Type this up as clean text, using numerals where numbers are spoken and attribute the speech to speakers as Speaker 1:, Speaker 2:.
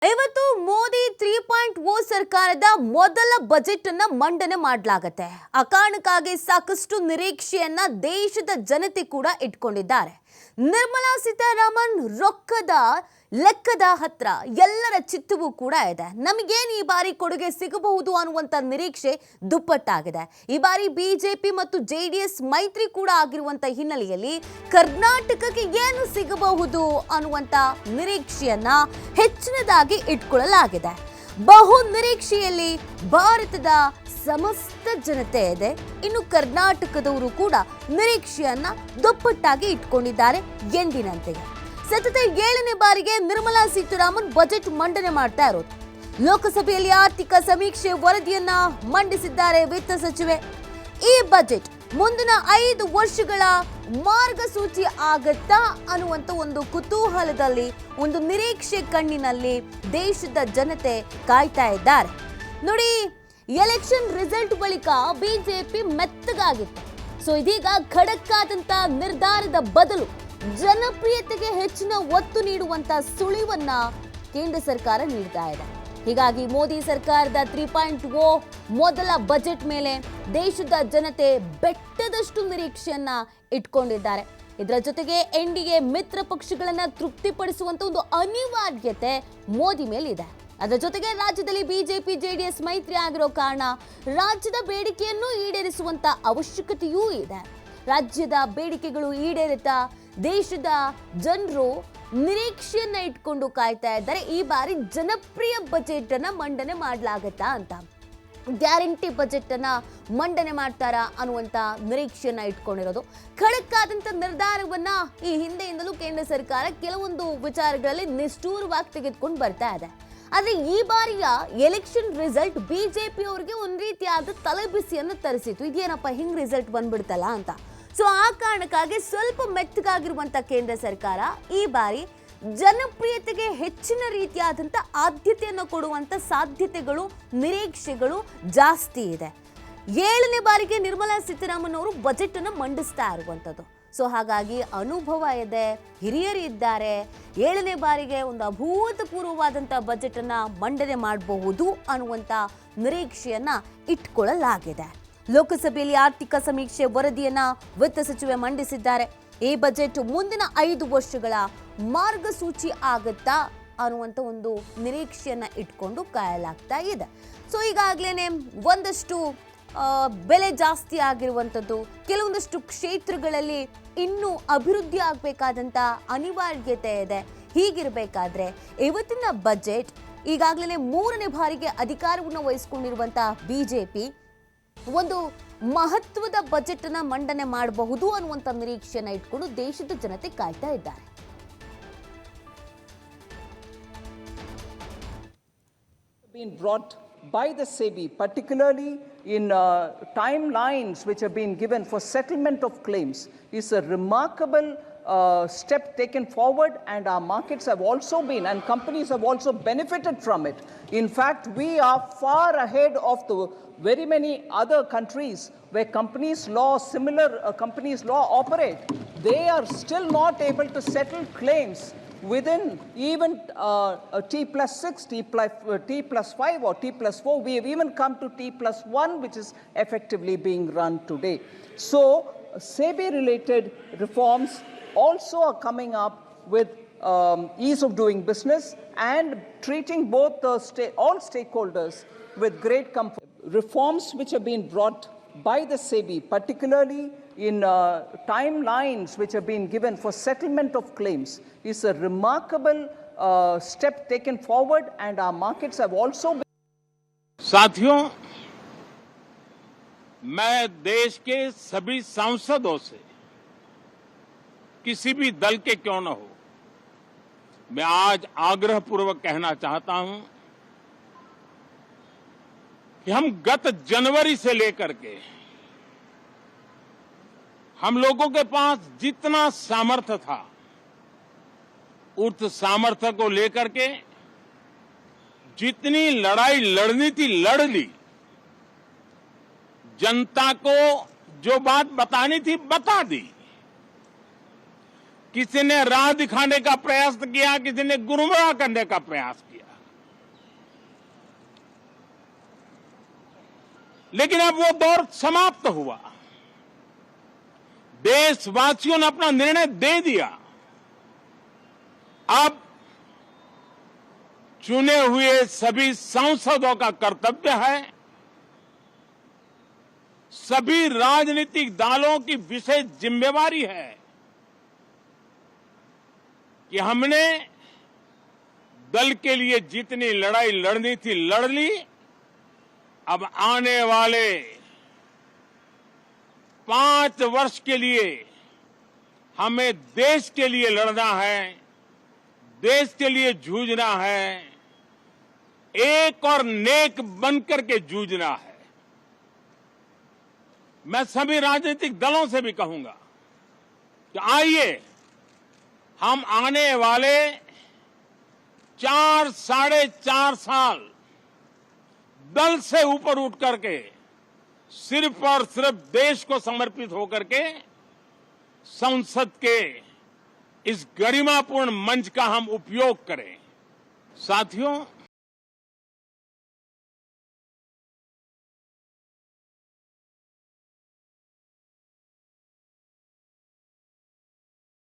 Speaker 1: ಇವತ್ತು ಮೋದಿ 3.0 ಸರ್ಕಾರದ ಮೊದಲ ಬಜೆಟ್ ಅನ್ನು ಮಂಡನೆ ಮಾಡಲಾಗುತ್ತೆ. ಆ ಕಾರಣಕ್ಕಾಗಿ ಸಾಕಷ್ಟು ನಿರೀಕ್ಷೆಯನ್ನ ದೇಶದ ಜನತೆ ಕೂಡ ಇಟ್ಕೊಂಡಿದ್ದಾರೆ. ನಿರ್ಮಲಾ ಸೀತಾರಾಮನ್ ರೊಕ್ಕದ ಲೆಕ್ಕದ ಹತ್ರ ಎಲ್ಲರ ಚಿತ್ತವೂ ಕೂಡ ಇದೆ. ನಮಗೇನು ಈ ಬಾರಿ ಕೊಡುಗೆ ಸಿಗಬಹುದು ಅನ್ನುವಂತ ನಿರೀಕ್ಷೆ ದುಪ್ಪಟ್ಟಾಗಿದೆ. ಈ ಬಾರಿ ಬಿಜೆಪಿ ಮತ್ತು ಜೆಡಿಎಸ್ ಮೈತ್ರಿ ಕೂಡ ಆಗಿರುವಂತ ಹಿನ್ನೆಲೆಯಲ್ಲಿ ಕರ್ನಾಟಕಕ್ಕೆ ಏನು ಸಿಗಬಹುದು ಅನ್ನುವಂತ ನಿರೀಕ್ಷೆಯನ್ನ ಹೆಚ್ಚಿನದಾಗಿ ಇಟ್ಕೊಳ್ಳಲಾಗಿದೆ. ಬಹು ನಿರೀಕ್ಷೆಯಲ್ಲಿ ಭಾರತದ ಸಮಸ್ತ ಜನತೆ ಇದೆ. ಇನ್ನು ಕರ್ನಾಟಕದವರು ಕೂಡ ನಿರೀಕ್ಷೆಯನ್ನ ದುಪ್ಪಟ್ಟಾಗಿ ಇಟ್ಕೊಂಡಿದ್ದಾರೆ ಎಂದಿನಂತೆ. ಸತತ 7ನೇ ಬಾರಿಗೆ ನಿರ್ಮಲಾ ಸೀತಾರಾಮನ್ ಬಜೆಟ್ ಮಂಡನೆ ಮಾಡ್ತಾ ಇರೋದು. ಲೋಕಸಭೆಯಲ್ಲಿ ಆರ್ಥಿಕ ಸಮೀಕ್ಷೆ ವರದಿಯನ್ನ ಮಂಡಿಸಿದ್ದಾರೆ ವಿತ್ತ ಸಚಿವೆ. ಈ ಬಜೆಟ್ ಮುಂದಿನ 5 ವರ್ಷಗಳ ಮಾರ್ಗಸೂಚಿ ಆಗತ್ತಾ ಅನ್ನುವಂತ ಒಂದು ಕುತೂಹಲದಲ್ಲಿ, ಒಂದು ನಿರೀಕ್ಷೆ ಕಣ್ಣಿನಲ್ಲಿ ದೇಶದ ಜನತೆ ಕಾಯ್ತಾ ಇದ್ದಾರೆ. ನೋಡಿ, ಎಲೆಕ್ಷನ್ ರಿಸಲ್ಟ್ ಬಳಿಕ ಬಿಜೆಪಿ ಮೆತ್ತಗಾಗಿತ್ತು. ಸೊ ಇದೀಗ ಖಡಕ್ ಆದಂತ ನಿರ್ಧಾರದ ಬದಲು ಜನಪ್ರಿಯತೆಗೆ ಹೆಚ್ಚಿನ ಒತ್ತು ನೀಡುವಂತ ಸುಳಿವನ್ನ ಕೇಂದ್ರ ಸರ್ಕಾರ ನೀಡ್ತಾ ಇದೆ. ಹೀಗಾಗಿ ಮೋದಿ ಸರ್ಕಾರದ 3.0 ಮೊದಲ ಬಜೆಟ್ ಮೇಲೆ ದೇಶದ ಜನತೆ ಬೆಟ್ಟದಷ್ಟು ನಿರೀಕ್ಷೆಯನ್ನ ಇಟ್ಕೊಂಡಿದ್ದಾರೆ. ಇದರ ಜೊತೆಗೆ ಎನ್ಡಿಎ ಮಿತ್ರ ಪಕ್ಷಗಳನ್ನ ತೃಪ್ತಿಪಡಿಸುವಂತ ಒಂದು ಅನಿವಾರ್ಯತೆ ಮೋದಿ ಮೇಲಿದೆ. ಅದರ ಜೊತೆಗೆ ರಾಜ್ಯದಲ್ಲಿ ಬಿಜೆಪಿ ಜೆಡಿಎಸ್ ಮೈತ್ರಿ ಆಗಿರೋ ಕಾರಣ ರಾಜ್ಯದ ಬೇಡಿಕೆಯನ್ನು ಈಡೇರಿಸುವಂತ ಅವಶ್ಯಕತೆಯೂ ಇದೆ. ರಾಜ್ಯದ ಬೇಡಿಕೆಗಳು ಈಡೇರುತ್ತಾ ದೇಶದ ಜನರು ನಿರೀಕ್ಷೆಯನ್ನ ಇಟ್ಕೊಂಡು ಕಾಯ್ತಾ ಇದ್ದಾರೆ. ಈ ಬಾರಿ ಜನಪ್ರಿಯ ಬಜೆಟ್ ಅನ್ನ ಮಂಡನೆ ಮಾಡಲಾಗತ್ತಾ ಅಂತ, ಗ್ಯಾರಂಟಿ ಬಜೆಟ್ ಅನ್ನ ಮಂಡನೆ ಮಾಡ್ತಾರಾ ಅನ್ನುವಂತ ನಿರೀಕ್ಷೆಯನ್ನ ಇಟ್ಕೊಂಡಿರೋದು. ಖಡಕ್ ಆದಂತ ನಿರ್ಧಾರವನ್ನ ಈ ಹಿಂದೆಯಿಂದಲೂ ಕೇಂದ್ರ ಸರ್ಕಾರ ಕೆಲವೊಂದು ವಿಚಾರಗಳಲ್ಲಿ ನಿಷ್ಠೂರವಾಗಿ ತೆಗೆದುಕೊಂಡು ಬರ್ತಾ ಇದೆ. ಆದ್ರೆ ಈ ಬಾರಿಯ ಎಲೆಕ್ಷನ್ ರಿಸಲ್ಟ್ ಬಿಜೆಪಿ ಅವರಿಗೆ ಒಂದ್ ರೀತಿಯಾದ ತಲೆಬಿಸಿಯನ್ನು ತರಿಸಿತು. ಇದೇನಪ್ಪ ಹಿಂಗ್ ರಿಸಲ್ಟ್ ಬಂದ್ಬಿಡ್ತಲ್ಲ ಅಂತ. ಸೊ ಆ ಕಾರಣಕ್ಕಾಗಿ ಸ್ವಲ್ಪ ಮೆತ್ತಗಾಗಿರುವಂತ ಕೇಂದ್ರ ಸರ್ಕಾರ ಈ ಬಾರಿ ಜನಪ್ರಿಯತೆಗೆ ಹೆಚ್ಚಿನ ರೀತಿಯಾದಂಥ ಆದ್ಯತೆಯನ್ನು ಕೊಡುವಂತ ಸಾಧ್ಯತೆಗಳು, ನಿರೀಕ್ಷೆಗಳು ಜಾಸ್ತಿ ಇದೆ. 7ನೇ ಬಾರಿಗೆ ನಿರ್ಮಲಾ ಸೀತಾರಾಮನ್ ಅವರು ಬಜೆಟ್ ಅನ್ನು ಮಂಡಿಸ್ತಾ ಇರುವಂಥದ್ದು. ಸೊ ಹಾಗಾಗಿ ಅನುಭವ ಇದೆ, ಹಿರಿಯರು ಇದ್ದಾರೆ. 7ನೇ ಬಾರಿಗೆ ಒಂದು ಅಭೂತಪೂರ್ವವಾದಂಥ ಬಜೆಟ್ ಅನ್ನ ಮಂಡನೆ ಮಾಡಬಹುದು ಅನ್ನುವಂಥ ನಿರೀಕ್ಷೆಯನ್ನ ಇಟ್ಕೊಳ್ಳಲಾಗಿದೆ. ಲೋಕಸಭೆಯಲ್ಲಿ ಆರ್ಥಿಕ ಸಮೀಕ್ಷೆ ವರದಿಯನ್ನ ವಿತ್ತ ಸಚಿವೆ ಮಂಡಿಸಿದ್ದಾರೆ. ಈ ಬಜೆಟ್ ಮುಂದಿನ 5 ವರ್ಷಗಳ ಮಾರ್ಗಸೂಚಿ ಆಗತ್ತಾ ಅನ್ನುವಂಥ ಒಂದು ನಿರೀಕ್ಷೆಯನ್ನ ಇಟ್ಕೊಂಡು ಕಾಯಲಾಗ್ತಾ ಇದೆ. ಸೊ ಈಗಾಗಲೇ ಒಂದಷ್ಟು ಬೆಲೆ ಜಾಸ್ತಿ ಆಗಿರುವಂಥದ್ದು, ಕೆಲವೊಂದಷ್ಟು ಕ್ಷೇತ್ರಗಳಲ್ಲಿ ಇನ್ನೂ ಅಭಿವೃದ್ಧಿ ಆಗಬೇಕಾದಂಥ ಅನಿವಾರ್ಯತೆ ಇದೆ. ಹೀಗಿರಬೇಕಾದ್ರೆ ಇವತ್ತಿನ ಬಜೆಟ್, ಈಗಾಗಲೇ 3ನೇ ಬಾರಿಗೆ ಅಧಿಕಾರವನ್ನು ವಹಿಸಿಕೊಂಡಿರುವಂಥ ಬಿಜೆಪಿ ಒಂದು ಮಹತ್ವದ ಬಜೆಟ್ ಅನ್ನ ಮಂಡನೆ ಮಾಡಬಹುದು ಅನ್ನುವಂತ ನಿರೀಕ್ಷೆಯನ್ನ ಇಟ್ಕೊಂಡು ದೇಶದ ಜನತೆ ಕಾಯ್ತಾ ಇದ್ದಾರೆ.
Speaker 2: Been brought by the SEBI, particularly in timelines which have been given for settlement of claims, is a remarkable step taken forward, and our markets have also been, and companies have also benefited from it. In fact, we are far ahead of the very many other countries where similar companies law operate. They are still not able to settle claims within even T+6, T+5 or T+4. We have even come to T+1, which is effectively being run today. So SEBI-related reforms also are coming up with ease of doing business and treating both all stakeholders with great comfort. Reforms which have been brought by the SEBI, particularly in timelines which have been given for settlement of claims, is a remarkable step taken forward, and our markets have also been.
Speaker 3: साथियों, मैं देश के सभी सांसदों से, किसी भी दल के क्यों न हो, मैं आज आग्रहपूर्वक कहना चाहता हूं कि हम गत जनवरी से लेकर के हम लोगों के पास जितना सामर्थ्य था, उस सामर्थ्य को लेकर के जितनी लड़ाई लड़नी थी लड़ ली। जनता को जो बात बतानी थी बता दी। किसी ने राह दिखाने का प्रयास किया, किसी ने गुमराह करने का प्रयास किया। लेकिन अब वो दौर समाप्त हुआ। देशवासियों ने अपना निर्णय दे दिया। अब चुने हुए सभी सांसदों का कर्तव्य है, सभी राजनीतिक दलों की विशेष जिम्मेवारी है कि हमने दल के लिए जितनी लड़ाई लड़नी थी लड़ ली। अब आने वाले 5 वर्ष के लिए हमें देश के लिए लड़ना है, देश के लिए जूझना है, एक और नेक बनकर के जूझना है। मैं सभी राजनीतिक दलों से भी कहूंगा कि आइए हम आने वाले 4 साढ़े 4 साल दल से ऊपर उठ करके सिर्फ और सिर्फ देश को समर्पित होकर के संसद के इस गरिमापूर्ण मंच का हम उपयोग करें। साथियों,